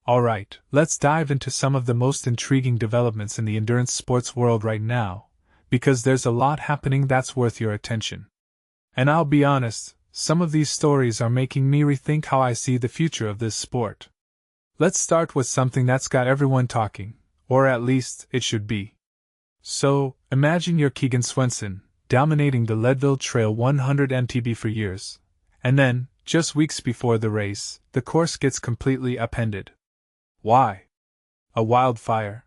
Alright, let's dive into some of the most intriguing developments in the endurance sports world right now, because there's a lot happening that's worth your attention. And I'll be honest, some of these stories are making me rethink how I see the future of this sport. Let's start with something that's got everyone talking, or at least it should be. So, imagine you're Keegan Swenson, dominating the Leadville Trail 100 MTB for years, and then, just weeks before the race, the course gets completely upended. Why? A wildfire.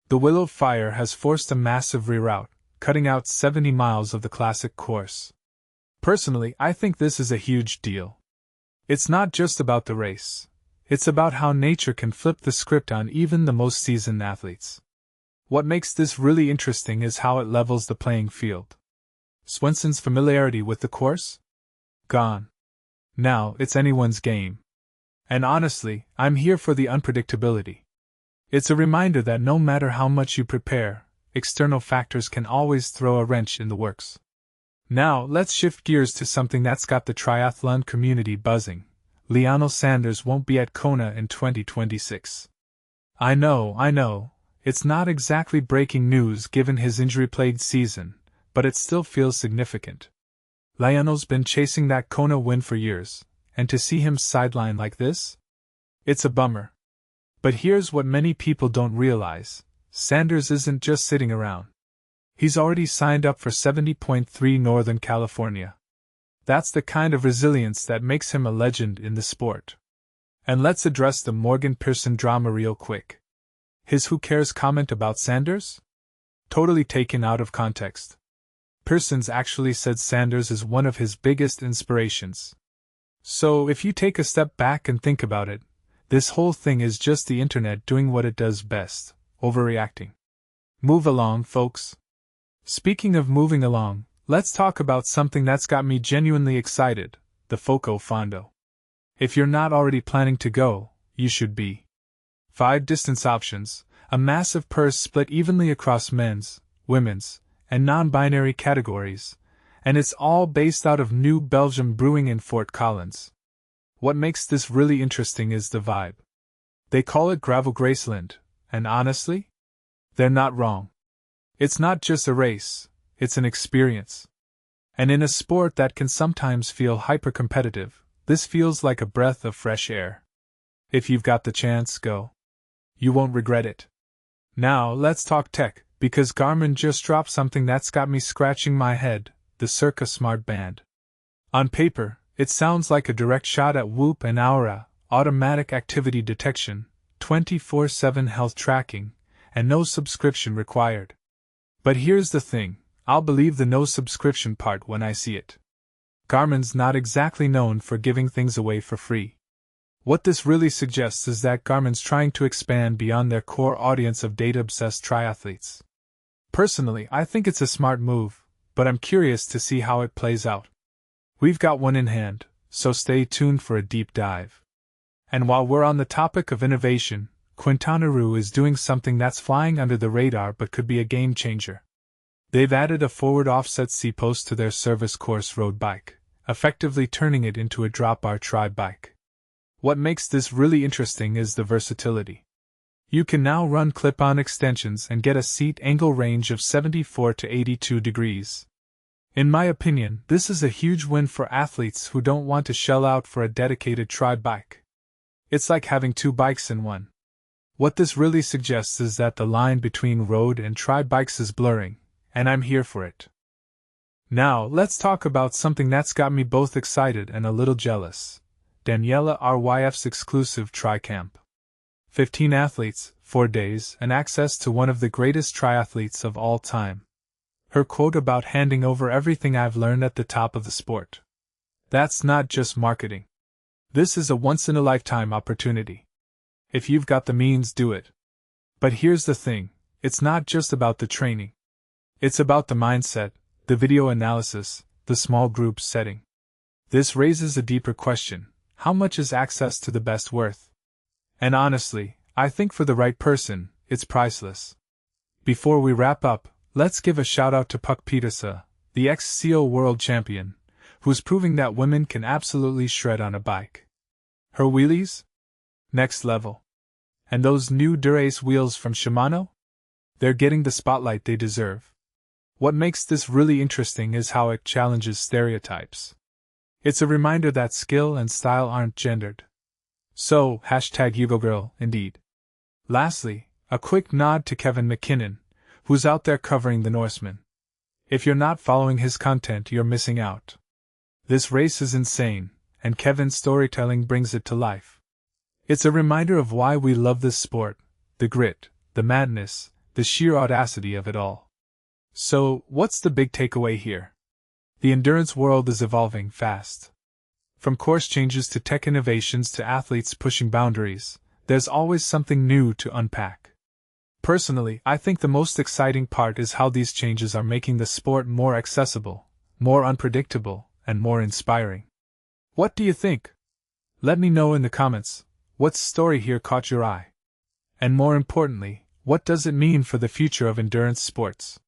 The Willow Fire has forced a massive reroute, cutting out 70 miles of the classic course. Personally, I think this is a huge deal. It's not just about the race. It's about how nature can flip the script on even the most seasoned athletes. What makes this really interesting is how it levels the playing field. Swenson's familiarity with the course? Gone. Now it's anyone's game. And honestly, I'm here for the unpredictability. It's a reminder that no matter how much you prepare, external factors can always throw a wrench in the works. Now, let's shift gears to something that's got the triathlon community buzzing. Lionel Sanders won't be at Kona in 2026. I know, it's not exactly breaking news given his injury-plagued season, but it still feels significant. Lionel's been chasing that Kona win for years, and to see him sidelined like this? It's a bummer. But here's what many people don't realize: Sanders isn't just sitting around. He's already signed up for 70.3 Northern California. That's the kind of resilience that makes him a legend in the sport. And let's address the Morgan Pearson drama real quick. His "who cares" comment about Sanders? Totally taken out of context. Pearson's actually said Sanders is one of his biggest inspirations. So if you take a step back and think about it, this whole thing is just the internet doing what it does best, overreacting. Move along, folks. Speaking of moving along, let's talk about something that's got me genuinely excited: the FoCo Fondo. If you're not already planning to go, you should be. 5 distance options, a massive purse split evenly across men's, women's, and non-binary categories, and it's all based out of New Belgium Brewing in Fort Collins. What makes this really interesting is the vibe. They call it Gravel Graceland, and honestly, they're not wrong. It's not just a race, it's an experience. And in a sport that can sometimes feel hyper-competitive, this feels like a breath of fresh air. If you've got the chance, go. You won't regret it. Now, let's talk tech, because Garmin just dropped something that's got me scratching my head: the Circa Smart Band. On paper, it sounds like a direct shot at Whoop and Aura, automatic activity detection, 24/7 health tracking, and no subscription required. But here's the thing: I'll believe the no subscription part when I see it. Garmin's not exactly known for giving things away for free. What this really suggests is that Garmin's trying to expand beyond their core audience of data-obsessed triathletes. Personally, I think it's a smart move, but I'm curious to see how it plays out. We've got one in hand, so stay tuned for a deep dive. And while we're on the topic of innovation, Quintana Roo is doing something that's flying under the radar but could be a game changer. They've added a forward offset C-post to their service course road bike, effectively turning it into a drop bar tri-bike. What makes this really interesting is the versatility. You can now run clip-on extensions and get a seat angle range of 74 to 82 degrees. In my opinion, this is a huge win for athletes who don't want to shell out for a dedicated tri-bike. It's like having 2 bikes in one. What this really suggests is that the line between road and tri-bikes is blurring, and I'm here for it. Now, let's talk about something that's got me both excited and a little jealous: Daniela Ryf's exclusive tri-camp. 15 athletes, 4 days, and access to one of the greatest triathletes of all time. Her quote about handing over everything I've learned at the top of the sport. That's not just marketing. This is a once-in-a-lifetime opportunity. If you've got the means, do it. But here's the thing: it's not just about the training. It's about the mindset, the video analysis, the small group setting. This raises a deeper question: how much is access to the best worth? And honestly, I think for the right person, it's priceless. Before we wrap up, let's give a shout out to Puck Pieterse, the ex-CO world champion, who's proving that women can absolutely shred on a bike. Her wheelies? Next level. And those new Dura-Ace wheels from Shimano? They're getting the spotlight they deserve. What makes this really interesting is how it challenges stereotypes. It's a reminder that skill and style aren't gendered. So, #EvoGirl, indeed. Lastly, a quick nod to Kevin McKinnon, who's out there covering the Norseman. If you're not following his content, you're missing out. This race is insane, and Kevin's storytelling brings it to life. It's a reminder of why we love this sport, the grit, the madness, the sheer audacity of it all. So, what's the big takeaway here? The endurance world is evolving fast. From course changes to tech innovations to athletes pushing boundaries, there's always something new to unpack. Personally, I think the most exciting part is how these changes are making the sport more accessible, more unpredictable, and more inspiring. What do you think? Let me know in the comments. What story here caught your eye? And more importantly, what does it mean for the future of endurance sports?